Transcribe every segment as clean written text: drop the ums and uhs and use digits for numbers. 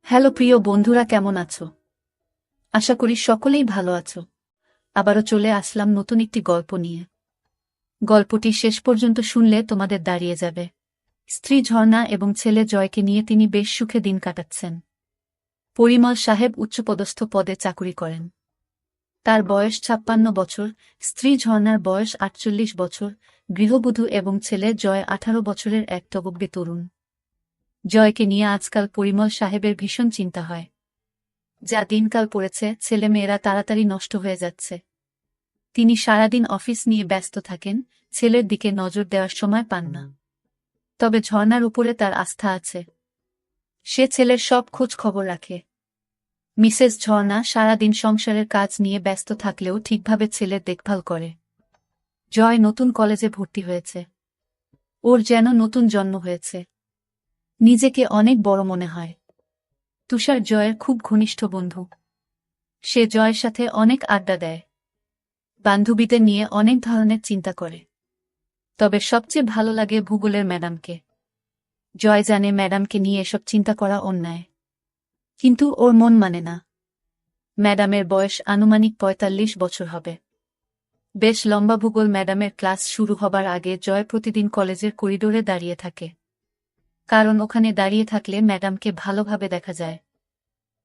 Hello প্রিয় বন্ধুরা, কেমন আছো? আশা করি সকলেই ভালো আছো। আবারও চলে আসলাম নতুন একটি গল্প নিয়ে। গল্পটি শেষ পর্যন্ত শুনলে তোমাদের দাঁড়িয়ে যাবে। স্ত্রী ঝর্ণা এবং ছেলে জয়কে নিয়ে তিনি বেশ সুখে দিন কাটাচ্ছেন। পরিমল সাহেব উচ্চপদস্থ পদে চাকুরি করেন। তার বয়স ৫৬ বছর, স্ত্রী ঝর্ণার বয়স ৪৮ বছর, গৃহবধূ এবং ছেলে জয় ১৮ বছরের এক টগবগে তরুণ। জয়কে নিয়ে আজকাল পরিমল সাহেবের ভীষণ চিন্তা হয়। যা দিনকাল পড়েছে, ছেলেমেয়েরা তাড়াতাড়ি নষ্ট হয়ে যাচ্ছে। তিনি সারাদিন অফিস নিয়ে ব্যস্ত থাকেন, ছেলের দিকে নজর দেওয়ার সময় পান না। তবে ঝর্ণার উপরে তার আস্থা আছে। সে ছেলের সব খোঁজ খবর রাখে। মিসেস ঝর্ণা সারাদিন সংসারের কাজ নিয়ে ব্যস্ত থাকলেও ঠিকভাবে ছেলের দেখভাল করে। জয় নতুন কলেজে ভর্তি হয়েছে। ওর যেন নতুন জন্ম হয়েছে। নিজেকে অনেক বড় মনে হয়। তুষার জয়ের খুব ঘনিষ্ঠ বন্ধু। সে জয়ের সাথে অনেক আড্ডা দেয়। বান্ধবীদের নিয়ে অনেক ধরনের চিন্তা করে। তবে সবচেয়ে ভালো লাগে ভূগোলের ম্যাডামকে। জয় জানে ম্যাডামকে নিয়ে এসব চিন্তা করা অন্যায়। কিন্তু ওর মন মানে না। ম্যাডামের বয়স আনুমানিক ৪৫ বছর হবে। বেশ লম্বা। ভূগোল ম্যাডামের ক্লাস শুরু হবার আগে জয় প্রতিদিন কলেজের করিডোরে দাঁড়িয়ে থাকে। কারণ ওখানে দাঁড়িয়ে থাকলে ম্যাডামকে ভালোভাবে দেখা যায়।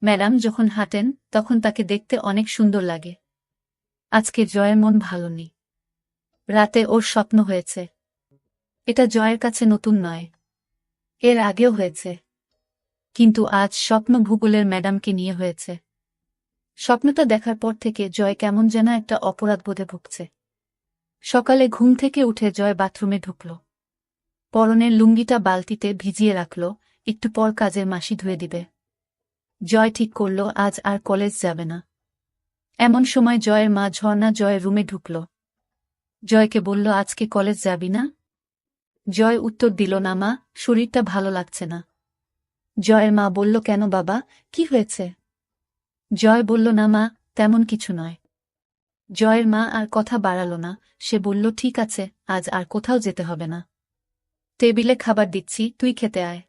ম্যাডাম যখন হাঁটেন তখন তাকে দেখতে অনেক সুন্দর লাগে। আজকে জয়ের মন ভালো নেই। রাতে ওর স্বপ্ন হয়েছে। এটা জয়ের কাছে নতুন নয়, এর আগেও হয়েছে। কিন্তু আজ স্বপ্ন ভূগোলের ম্যাডামকে নিয়ে হয়েছে। স্বপ্নটা দেখার পর থেকে জয় কেমন যেন একটা অপরাধবোধে ভুগছে। সকালে ঘুম থেকে উঠে জয় বাথরুমে ঢুকল। পরনের লুঙ্গিটা বালতিতে ভিজিয়ে রাখল, একটু পর কাজের মাসি ধুয়ে দিবে। জয় ঠিক করল আজ আর কলেজ যাবে না। এমন সময় জয়ের মা ঝর্ণা জয়ের রুমে ঢুকল। জয়কে বলল, আজকে কলেজ যাবি না? জয় উত্তর দিল, না মা, শরীরটা ভালো লাগছে না। জয়ের মা বলল, কেন বাবা, কি হয়েছে? জয় বলল, না মা, তেমন কিছু নয়। জয়ের মা আর কথা বাড়াল না। সে বলল, ঠিক আছে, আজ আর কোথাও যেতে হবে না। টেবিলে খাবার দিচ্ছি, তুই খেতে আয়।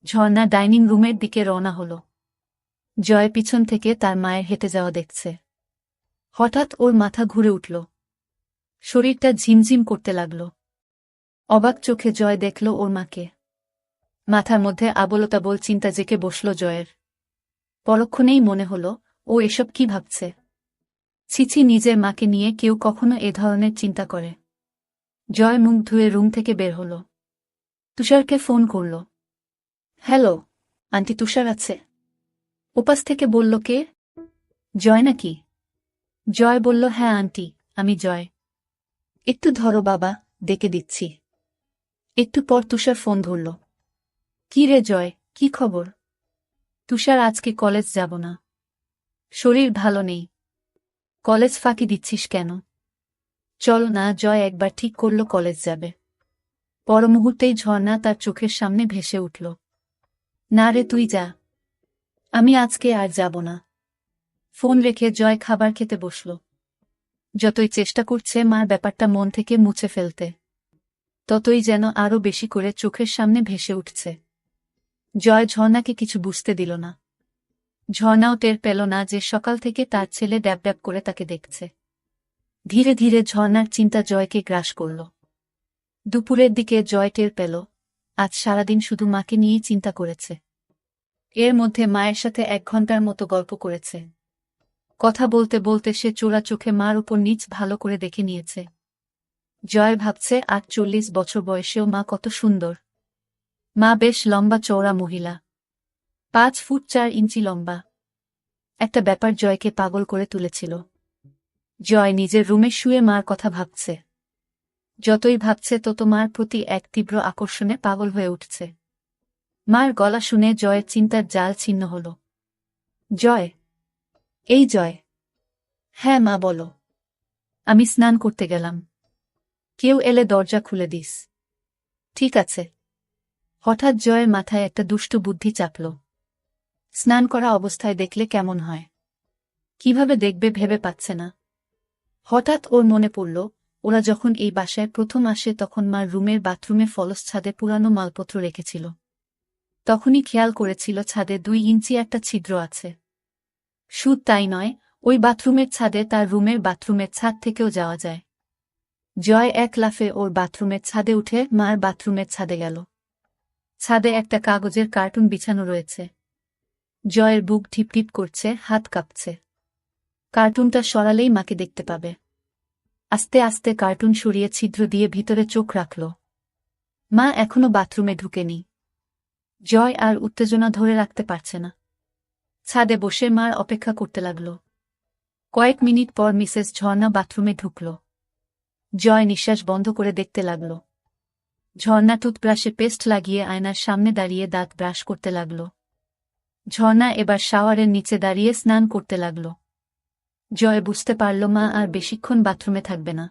ঝর্ণা ডাইনিং রুমের দিকে রওনা হল। জয় পিছন থেকে তার মায়ের হেঁটে যাওয়া দেখছে। হঠাৎ ওর মাথা ঘুরে উঠল। শরীরটা ঝিমঝিম করতে লাগল। অবাক চোখে জয় দেখল ওর মাকে। মাথার মধ্যে আবোলতাবোল চিন্তা জেঁকে বসল জয়ের। পরক্ষণেই মনে হল, ও এসব কি ভাবছে? ছিছি, নিজের মাকে নিয়ে কেউ কখনো এ ধরনের চিন্তা করে? জয় মুখ ধুয়ে রুম থেকে বের হল। তুষারকে ফোন করল। হ্যালো, আন্টি তুষার আছে? ওপাশ থেকে বলল, কে? জয় নাকি? জয় বলল, হ্যাঁ আন্টি, আমি জয়। একটু ধরো বাবা, ডেকে দিচ্ছি। একটু পর তুষার ফোন ধরল। কি রে জয়, কি খবর? তুষার, আজকে কলেজ যাব না। শরীর ভালো নেই। কলেজ ফাঁকি দিচ্ছিস কেন? চল না। জয় একবার ঠিক করল কলেজ যাবে। পর মুহূর্তেই ঝর্ণা তার চোখের সামনে ভেসে উঠল। না রে, তুই যা। আমি আজকে আর যাব না। ফোন রেখে জয় খাবার খেতে বসল। যতই চেষ্টা করছে মার ব্যাপারটা মন থেকে মুছে ফেলতে, ততই যেন আরও বেশি করে চোখের সামনে ভেসে উঠছে। জয় ঝর্ণাকে কিছু বুঝতে দিল না। ঝর্ণাও টের পেল না যে সকাল থেকে তার ছেলে ড্যাব ড্যাব করে তাকে দেখছে। ধীরে ধীরে ঝর্ণার চিন্তা জয়কে গ্রাস করল। দুপুরের দিকে জয় টের পেল, আজ সারাদিন শুধু মাকে নিয়েই চিন্তা করেছে। এর মধ্যে মায়ের সাথে ১ ঘন্টার মতো গল্প করেছে। কথা বলতে বলতে সে চোরা চোখে মার উপর নিচ ভালো করে দেখে নিয়েছে। জয় ভাবছে, ৪৮ বছর বয়সেও মা কত সুন্দর। মা বেশ লম্বা চওড়া মহিলা, ৫ ফুট ৪ ইঞ্চি লম্বা। একটা ব্যাপার জয়কে পাগল করে তুলেছিল। জয় নিজের রুমে শুয়ে মার কথা ভাবছে। যতই ভাবছে তত মার প্রতি এক তীব্র আকর্ষণে পাগল হয়ে উঠছে। মার গলা শুনে জয়ের চিন্তার জাল ছিন্ন হল। জয়, এই জয়। হ্যাঁ মা, বলো। আমি স্নান করতে গেলাম। কেউ এলে দরজা খুলে দিস। ঠিক আছে। হঠাৎ জয়ের মাথায় একটা দুষ্টু বুদ্ধি চাপল। স্নান করা অবস্থায় দেখলে কেমন হয়? কিভাবে দেখবে ভেবে পাচ্ছে না। হঠাৎ ওর মনে পড়ল, ওরা যখন এই বাসায় প্রথম আসে তখন মার রুমের বাথরুমে ফলস ছাদে পুরানো মালপত্র রেখেছিল। তখনই খেয়াল করেছিল ছাদে 2 ইঞ্চি একটা ছিদ্র আছে। শুধু তাই নয়, ওই বাথরুমের ছাদে তার রুমের বাথরুমের ছাদ থেকেও যাওয়া যায়। জয় এক লাফে ওর বাথরুমের ছাদে উঠে মার বাথরুমের ছাদে গেল। ছাদে একটা কাগজের কার্টুন বিছানো রয়েছে। জয়ের বুক টিপটিপ করছে, হাত কাঁপছে। কার্টুনটা সরালেই মাকে দেখতে পাবে। আস্তে আস্তে কার্টুন সরিয়ে ছিদ্র দিয়ে ভিতরে চোখ রাখল। মা এখনো বাথরুমে ঢুকেনি। জয় আর উত্তেজনা ধরে রাখতে পারছে না। ছাদে বসে মার অপেক্ষা করতে লাগল। কয়েক মিনিট পর মিসেস ঝর্ণা বাথরুমে ঢুকল। জয় নিঃশ্বাস বন্ধ করে দেখতে লাগল। ঝর্ণা টুথব্রাশে পেস্ট লাগিয়ে আয়নার সামনে দাঁড়িয়ে দাঁত ব্রাশ করতে লাগল। ঝর্ণা এবার শাওয়ারের নিচে দাঁড়িয়ে স্নান করতে লাগল। জয় বুঝতে পারল মা আর বেশিক্ষণ বাথরুমে থাকবে না।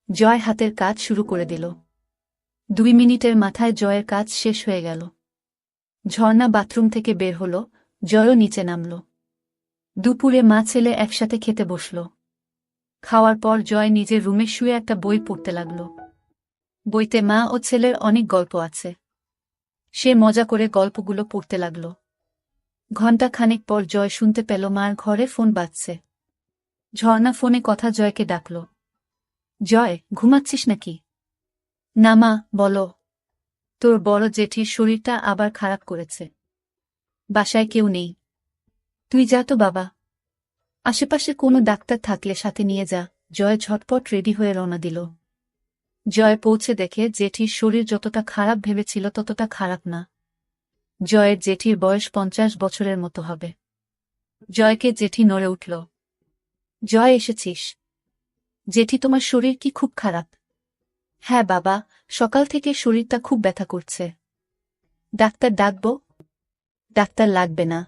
জয় হাতের কাজ শুরু করে দিল। 2 মিনিটের মাথায় জয়ের কাজ শেষ হয়ে গেল। ঝর্ণা বাথরুম থেকে বের হল, জয়ও নিচে নামল। দুপুরে মা ছেলে একসাথে খেতে বসল। খাওয়ার পর জয় নিজের রুমে শুয়ে একটা বই পড়তে লাগল। বইতে মা ও ছেলের অনেক গল্প আছে। সে মজা করে গল্পগুলো পড়তে লাগল। ঘণ্টা খানেক পর জয় শুনতে পেল মার ঘরে ফোন বাজছে। ঝর্ণা ফোনে কথা জয়কে ডাকল। জয়, ঘুমাচ্ছিস নাকি? না মা, বলো। তোর বড় জেঠির শরীরটা আবার খারাপ করেছে। বাসায় কেউ নেই। তুই যা তো বাবা। আশেপাশে কোনো ডাক্তার থাকলে সাথে নিয়ে যা। জয় ঝটপট রেডি হয়ে রওনা দিল। জয় পৌঁছে দেখে জেঠির শরীর যতটা খারাপ ভেবেছিল ততটা খারাপ না। জয়ের জেঠির বয়স 50 বছরের মতো হবে। জয়কে জেঠি নড়ে উঠল। জয়, এসেছিস? জেঠি, তোমার শরীর কি খুব খারাপ? হ্যাঁ বাবা, সকাল থেকে শরীরটা খুব ব্যথা করছে। ডাক্তার ডাকব? ডাক্তার লাগবে না।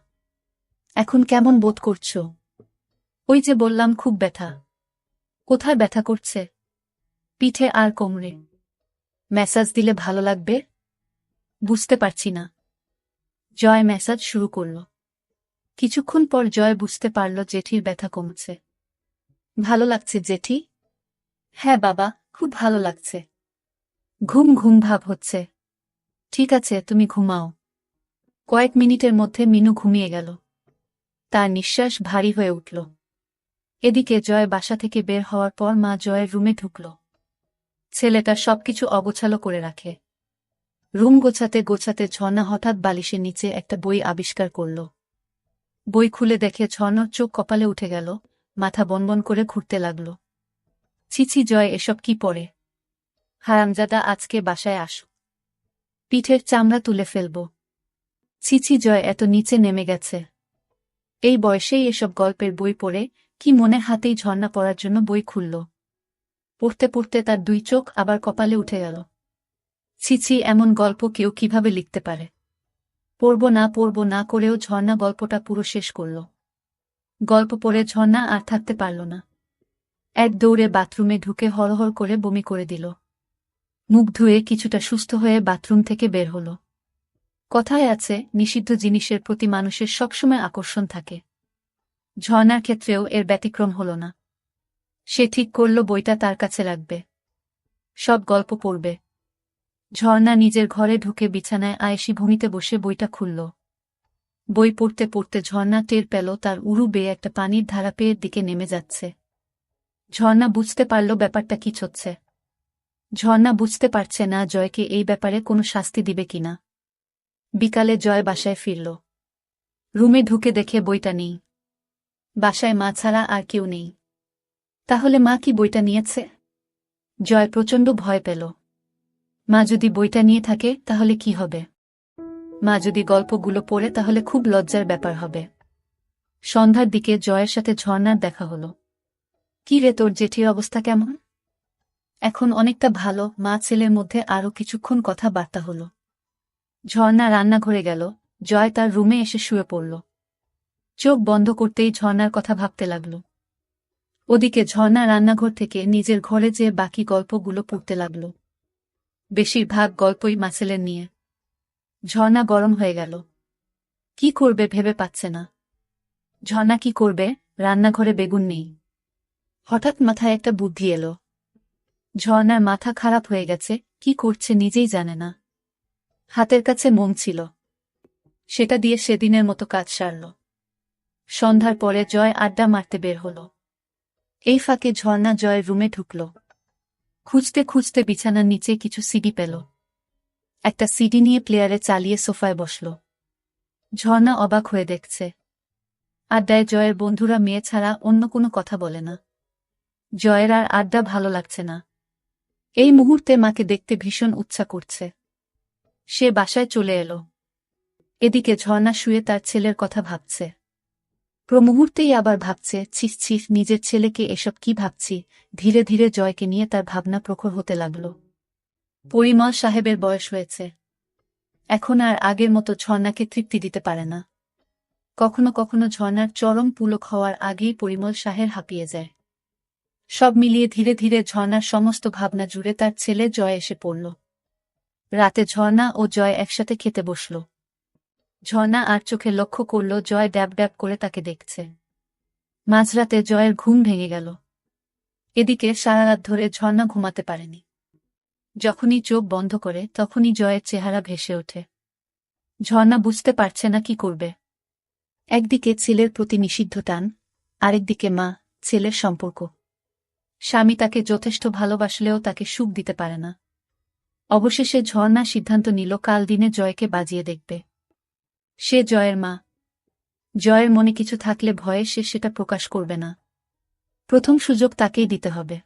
এখন কেমন বোধ করছো? ওই যে বললাম, খুব ব্যথা। কোথায় ব্যথা করছে? পিঠে আর কোমরে। ম্যাসাজ দিলে ভালো লাগবে? বুঝতে পারছি না। জয় ম্যাসাজ শুরু করল। কিছুক্ষণ পর জয় বুঝতে পারল জেঠির ব্যথা কমছে। ভালো লাগছে জেঠি? হ্যাঁ বাবা, খুব ভালো লাগছে। ঘুম ঘুম ভাব হচ্ছে। ঠিক আছে, তুমি ঘুমাও। কয়েক মিনিটের মধ্যে মিনু ঘুমিয়ে গেল। তার নিঃশ্বাস ভারী হয়ে উঠল। এদিকে জয় বাসা থেকে বের হওয়ার পর মা জয়ের রুমে ঢুকল। ছেলেটা সবকিছু অগোছালো করে রাখে। রুম গোছাতে গোছাতে ঝর্ণা হঠাৎ বালিশের নিচে একটা বই আবিষ্কার করল। বই খুলে দেখে ঝর্ণার চোখ কপালে উঠে গেল, মাথা বনবন করে ঘুরতে লাগল। ছিছি জয়, এসব কি পড়ে? হারামজাদা, আজকে বাসায় আসো। পিঠের চামড়া তুলে ফেলব। ছিছি জয়, এত নিচে নেমে গেছে। এই বয়সেই এসব গল্পের বই পড়ে, কি মনে হাতেই ঝর্ণা পড়ার জন্য বই খুলল। পড়তে পড়তে তার 2 চোখ আবার কপালে উঠে গেল। ছিছি, এমন গল্প কেউ কিভাবে লিখতে পারে? পড়ব না করেও ঝর্ণা গল্পটা পুরো শেষ করল। গল্প পড়ে ঝর্ণা আর থাকতে পারল না। এক দৌড়ে বাথরুমে ঢুকে হড়হড় করে বমি করে দিল। মুখ ধুয়ে কিছুটা সুস্থ হয়ে বাথরুম থেকে বের হল। কথায় আছে, নিষিদ্ধ জিনিসের প্রতি মানুষের সবসময় আকর্ষণ থাকে। ঝর্ণার ক্ষেত্রেও এর ব্যতিক্রম হল না। সে ঠিক করল বইটা তার কাছে রাখবে। সব গল্প পড়বে। ঝর্ণা নিজের ঘরে ঢুকে বিছানায় আয়েশি ভূমিতে বসে বইটা খুলল। বই পড়তে পড়তে ঝর্ণা টের পেল তার উরু বেয়ে একটা পানির ধারা পেয়ের দিকে নেমে যাচ্ছে। ঝর্ণা বুঝতে পারল ব্যাপারটা কি হচ্ছে। ঝর্ণা বুঝতে পারছে না জয়কে এই ব্যাপারে কোনো শাস্তি দিবে কিনা। বিকালে জয় বাসায় ফিরল। রুমে ঢুকে দেখে বইটা নেই। বাসায় মা ছাড়া আর কেউ নেই। তাহলে মা কি বইটা নিয়েছে? জয় প্রচণ্ড ভয় পেল। মা যদি বইটা নিয়ে থাকে তাহলে কি হবে? মা যদি গল্পগুলো পড়ে তাহলে খুব লজ্জার ব্যাপার হবে। সন্ধ্যার দিকে জয়ের সাথে ঝর্ণার দেখা হল। কি রে, তোর জেঠির অবস্থা কেমন? এখন অনেকটা ভালো। মা ছেলের মধ্যে আরও কিছুক্ষণ কথাবার্তা হল। ঝর্ণা রান্নাঘরে গেল। জয় তার রুমে এসে শুয়ে পড়ল। চোখ বন্ধ করতেই ঝর্ণার কথা ভাবতে লাগল। ওদিকে ঝর্ণা রান্নাঘর থেকে নিজের ঘরে যেয়ে বাকি গল্পগুলো পড়তে লাগল। বেশিরভাগ গল্পই মাছেলের নিয়ে। ঝর্ণা গরম হয়ে গেল। কি করবে ভেবে পাচ্ছে না। ঝর্ণা কি করবে? রান্নাঘরে বেগুন নেই। হঠাৎ মাথায় একটা বুদ্ধি এলো। ঝর্ণার মাথা খারাপ হয়ে গেছে, কি করছে নিজেই জানে না। হাতের কাছে মোম ছিল। সেটা দিয়ে সেদিনের মতো কাজ সারল। সন্ধ্যার পরে জয় আড্ডা মারতে বের হল। এই ফাঁকে ঝর্ণা জয়ের রুমে ঢুকল। খুঁজতে খুঁজতে বিছানার নিচে কিছু সিডি পেল। একটা সিডি নিয়ে প্লেয়ারে চালিয়ে সোফায় বসল। ঝর্ণা অবাক হয়ে দেখছে, আড্ডায় জয়ের বন্ধুরা মেয়ে ছাড়া অন্য কোনো কথা বলে না। জয়ের আর আড্ডা ভালো লাগছে না। এই মুহূর্তে মাকে দেখতে ভীষণ উচ্ছা করছে। সে বাসায় চলে এলো। এদিকে ঝর্ণা শুয়ে তার ছেলের কথা ভাবছে। মুহূর্তেই আবার ভাবছে, ছিস ছিস, নিজের ছেলেকে এসব কি ভাবছি। ধীরে ধীরে জয়কে নিয়ে তার ভাবনা প্রখর হতে লাগল। পরিমল সাহেবের বয়স হয়েছে। এখন আর আগের মতো ঝর্ণাকে তৃপ্তি দিতে পারে না। কখনো কখনো ঝর্ণার চরম পুলক হওয়ার আগেই পরিমল সাহেব হাঁপিয়ে যায়। সব মিলিয়ে ধীরে ধীরে ঝর্ণার সমস্ত ভাবনা জুড়ে তার ছেলে জয় এসে পড়ল। রাতে ঝর্ণা ও জয় একসাথে খেতে বসল। ঝর্ণা আর চোখে লক্ষ্য করল জয় ড্যাব ড্যাব করে তাকে দেখছে। মাঝরাতে জয়ের ঘুম ভেঙে গেল। এদিকে সারা রাত ধরে ঝর্ণা ঘুমাতে পারেনি। যখনই চোখ বন্ধ করে তখনই জয়ের চেহারা ভেসে ওঠে। ঝর্ণা বুঝতে পারছে না কি করবে। একদিকে ছেলের প্রতি নিষিদ্ধ টান, আরেকদিকে মা ছেলের সম্পর্ক। স্বামী তাকে যথেষ্ট ভালোবাসলেও তাকে সুখ দিতে পারে না। অবশেষে ঝর্ণা সিদ্ধান্ত নিল কাল দিনে জয়কে বাজিয়ে দেখবে। সে জয়ের মা। জয়ের মনে কিছু থাকলে ভয়ে সে সেটা প্রকাশ করবে না। প্রথম সুযোগ তাকেই দিতে হবে।